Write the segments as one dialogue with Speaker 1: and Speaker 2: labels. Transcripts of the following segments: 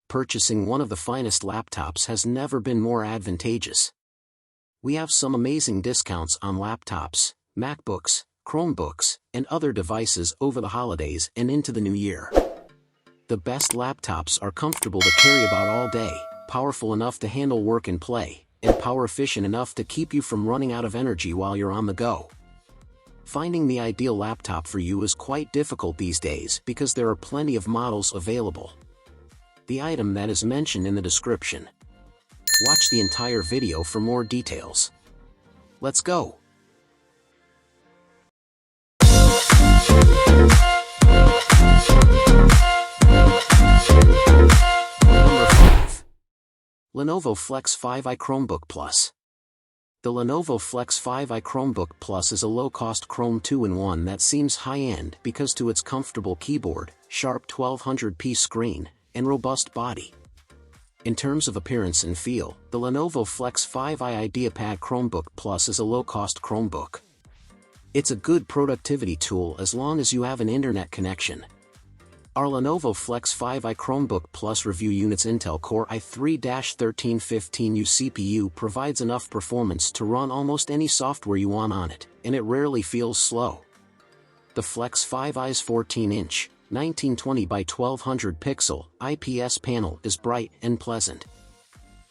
Speaker 1: purchasing one of the finest laptops has never been more advantageous. We have some amazing discounts on laptops, MacBooks, Chromebooks, and other devices over the holidays and into the new year. The best laptops are comfortable to carry about all day, powerful enough to handle work and play, and power efficient enough to keep you from running out of energy while you're on the go. Finding the ideal laptop for you is quite difficult these days because there are plenty of models available. The item that is mentioned in the description. Watch the entire video for more details. Let's go! Number 5. Lenovo Flex 5i Chromebook Plus. The Lenovo Flex 5i Chromebook Plus is a low-cost Chrome 2-in-1 that seems high-end because to its comfortable keyboard, sharp 1200p screen, and robust body. In terms of appearance and feel, the Lenovo Flex 5i IdeaPad Chromebook Plus is a low-cost Chromebook. It's a good productivity tool as long as you have an internet connection. Our Lenovo Flex 5i Chromebook Plus review unit's Intel Core i3-1315U CPU provides enough performance to run almost any software you want on it, and it rarely feels slow. The Flex 5i's 14-inch, 1920 by 1200 pixel IPS panel is bright and pleasant.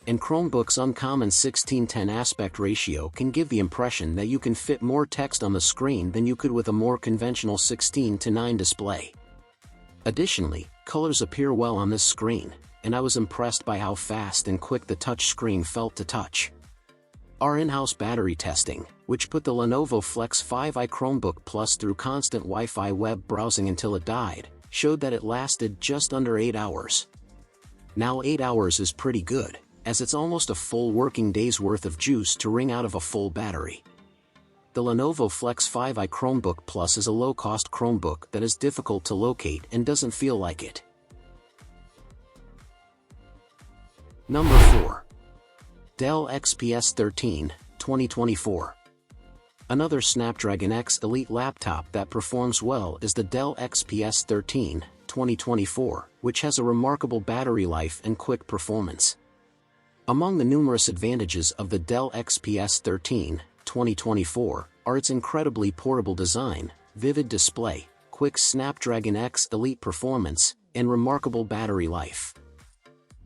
Speaker 1: And Chromebook's uncommon 16:10 aspect ratio can give the impression that you can fit more text on the screen than you could with a more conventional 16:9 display. Additionally, colors appear well on this screen, and I was impressed by how fast and quick the touch screen felt to touch. Our in-house battery testing, which put the Lenovo Flex 5i Chromebook Plus through constant Wi-Fi web browsing until it died, showed that it lasted just under 8 hours. Now 8 hours is pretty good, as it's almost a full working day's worth of juice to wring out of a full battery. The Lenovo Flex 5i Chromebook Plus is a low-cost Chromebook that is difficult to locate and doesn't feel like it. Number 4. Dell XPS 13, 2024. Another Snapdragon X Elite laptop that performs well is the Dell XPS 13, 2024, which has a remarkable battery life and quick performance. Among the numerous advantages of the Dell XPS 13, 2024, are its incredibly portable design, vivid display, quick Snapdragon X Elite performance, and remarkable battery life.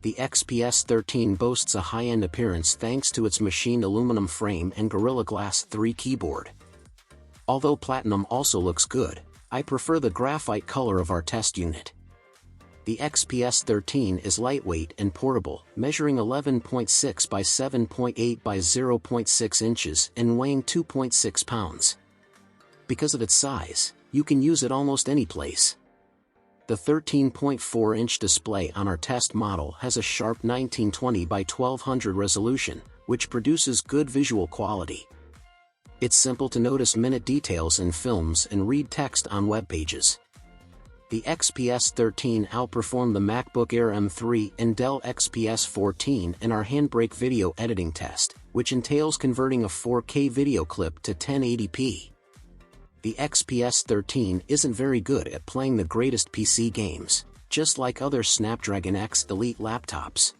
Speaker 1: The XPS 13 boasts a high-end appearance thanks to its machined aluminum frame and Gorilla Glass 3 keyboard. Although platinum also looks good, I prefer the graphite color of our test unit. The XPS 13 is lightweight and portable, measuring 11.6 by 7.8 by 0.6 inches and weighing 2.6 pounds. Because of its size, you can use it almost any place. The 13.4-inch display on our test model has a sharp 1920 by 1200 resolution, which produces good visual quality. It's simple to notice minute details in films and read text on web pages. The XPS 13 outperformed the MacBook Air M3 and Dell XPS 14 in our Handbrake video editing test, which entails converting a 4K video clip to 1080p. The XPS 13 isn't very good at playing the greatest PC games, just like other Snapdragon X Elite laptops.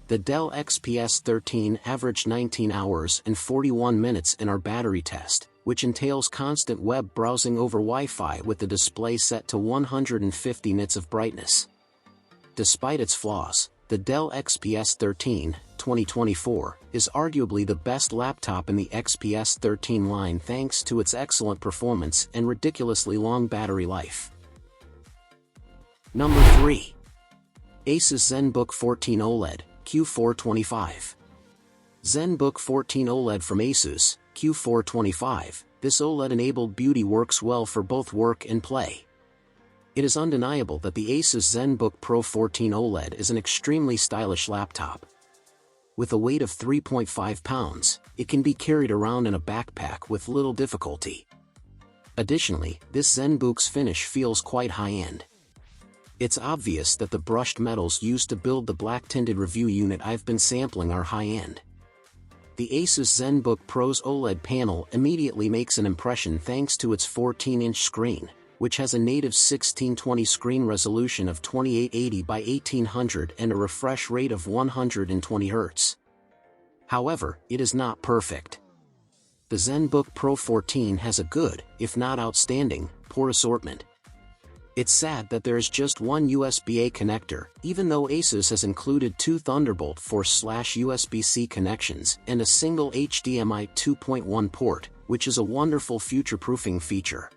Speaker 1: The Dell XPS 13 averaged 19 hours and 41 minutes in our battery test, which entails constant web browsing over Wi-Fi with the display set to 150 nits of brightness. Despite its flaws, the Dell XPS 13, 2024, is arguably the best laptop in the XPS 13 line thanks to its excellent performance and ridiculously long battery life. Number 3. Asus ZenBook 14 OLED, Q425. ZenBook 14 OLED from Asus, Q425, this OLED-enabled beauty works well for both work and play. It is undeniable that the Asus ZenBook Pro 14 OLED is an extremely stylish laptop. With a weight of 3.5 pounds, it can be carried around in a backpack with little difficulty. Additionally, this ZenBook's finish feels quite high-end. It's obvious that the brushed metals used to build the black-tinted review unit I've been sampling are high-end. The Asus ZenBook Pro's OLED panel immediately makes an impression thanks to its 14-inch screen, which has a native 1620 screen resolution of 2880 by 1800 and a refresh rate of 120 Hz. However, it is not perfect. The ZenBook Pro 14 has a good, if not outstanding, port assortment. It's sad that there is just one USB-A connector, even though Asus has included two Thunderbolt 4/USB-C connections and a single HDMI 2.1 port, which is a wonderful future-proofing feature.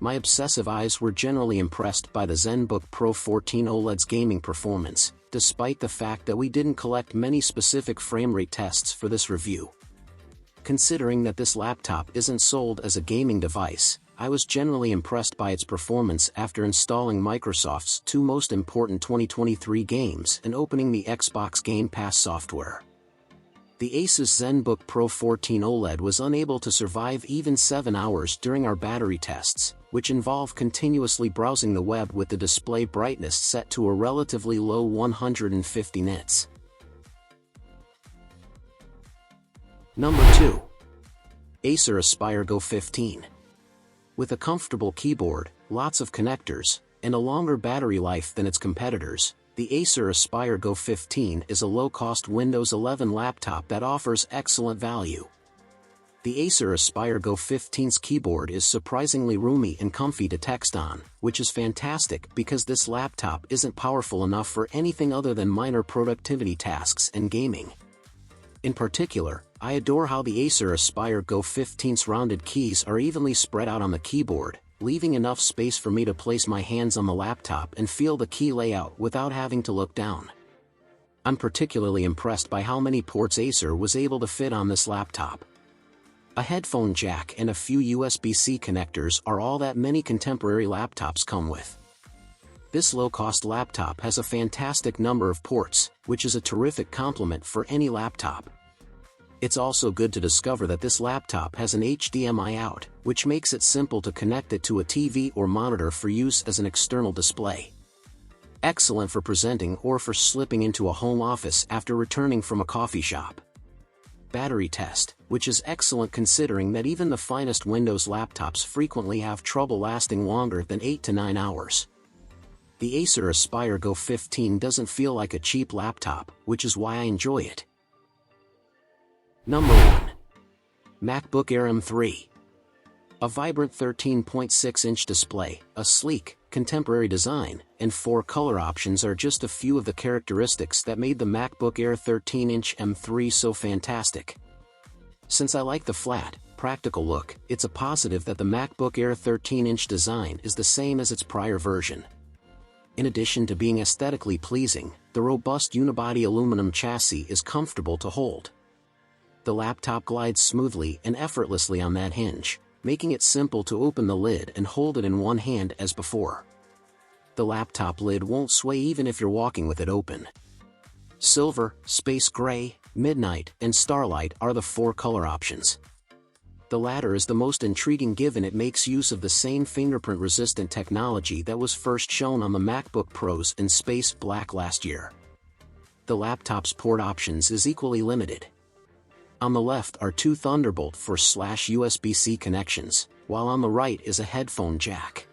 Speaker 1: My obsessive eyes were generally impressed by the ZenBook Pro 14 OLED's gaming performance, despite the fact that we didn't collect many specific frame rate tests for this review. Considering that this laptop isn't sold as a gaming device, I was generally impressed by its performance after installing Microsoft's two most important 2023 games and opening the Xbox Game Pass software. The Asus ZenBook Pro 14 OLED was unable to survive even 7 hours during our battery tests, which involve continuously browsing the web with the display brightness set to a relatively low 150 nits. Number 2. Acer Aspire Go 15. With a comfortable keyboard, lots of connectors, and a longer battery life than its competitors, the Acer Aspire Go 15 is a low-cost Windows 11 laptop that offers excellent value. The Acer Aspire Go 15's keyboard is surprisingly roomy and comfy to text on, which is fantastic because this laptop isn't powerful enough for anything other than minor productivity tasks and gaming. In particular, I adore how the Acer Aspire Go 15's rounded keys are evenly spread out on the keyboard, leaving enough space for me to place my hands on the laptop and feel the key layout without having to look down. I'm particularly impressed by how many ports Acer was able to fit on this laptop. A headphone jack and a few USB-C connectors are all that many contemporary laptops come with. This low-cost laptop has a fantastic number of ports, which is a terrific complement for any laptop. It's also good to discover that this laptop has an HDMI out, which makes it simple to connect it to a TV or monitor for use as an external display. Excellent for presenting or for slipping into a home office after returning from a coffee shop. Battery test, which is excellent considering that even the finest Windows laptops frequently have trouble lasting longer than 8 to 9 hours. The Acer Aspire Go 15 doesn't feel like a cheap laptop, which is why I enjoy it. Number 1. MacBook Air M3. A vibrant 13.6-inch display, a sleek, contemporary design, and 4 color options are just a few of the characteristics that made the MacBook Air 13-inch M3 so fantastic. Since I like the flat, practical look, it's a positive that the MacBook Air 13-inch design is the same as its prior version. In addition to being aesthetically pleasing, the robust unibody aluminum chassis is comfortable to hold. The laptop glides smoothly and effortlessly on that hinge, making it simple to open the lid and hold it in one hand as before. The laptop lid won't sway even if you're walking with it open. Silver, space gray, midnight, and starlight are the 4 color options. The latter is the most intriguing given it makes use of the same fingerprint-resistant technology that was first shown on the MacBook Pros in Space Black last year. The laptop's port options is equally limited. On the left are 2 Thunderbolt 4/USB-C connections, while on the right is a headphone jack.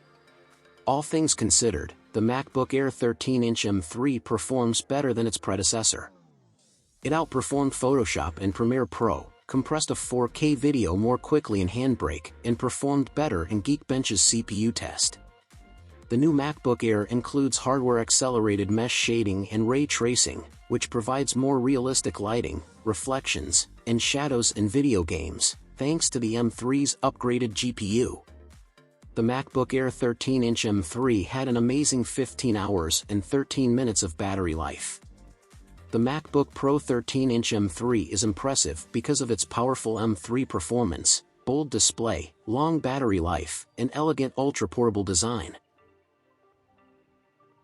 Speaker 1: All things considered, the MacBook Air 13-inch M3 performs better than its predecessor. It outperformed Photoshop and Premiere Pro, compressed a 4K video more quickly in Handbrake, and performed better in Geekbench's CPU test. The new MacBook Air includes hardware-accelerated mesh shading and ray tracing, which provides more realistic lighting, reflections, and shadows in video games, thanks to the M3's upgraded GPU. The MacBook Air 13-inch M3 had an amazing 15 hours and 13 minutes of battery life. The MacBook Pro 13-inch M3 is impressive because of its powerful M3 performance, bold display, long battery life, and elegant ultra-portable design.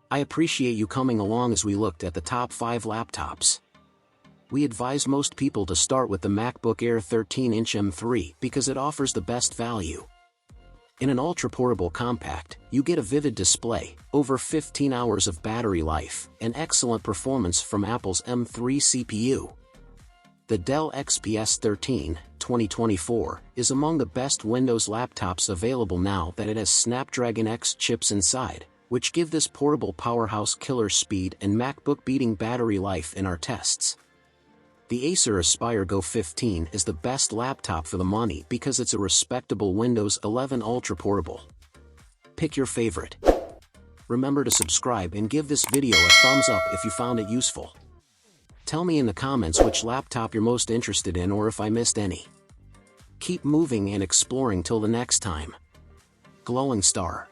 Speaker 1: I appreciate you coming along as we looked at the top 5 laptops. We advise most people to start with the MacBook Air 13-inch M3 because it offers the best value. In an ultra-portable compact, you get a vivid display, over 15 hours of battery life, and excellent performance from Apple's M3 CPU. The Dell XPS 13, 2024, is among the best Windows laptops available now that it has Snapdragon X chips inside, which give this portable powerhouse killer speed and MacBook-beating battery life in our tests. The Acer Aspire Go 15 is the best laptop for the money because it's a respectable Windows 11 Ultra portable. Pick your favorite. Remember to subscribe and give this video a thumbs up if you found it useful. Tell me in the comments which laptop you're most interested in or if I missed any. Keep moving and exploring till the next time. Glowing Star.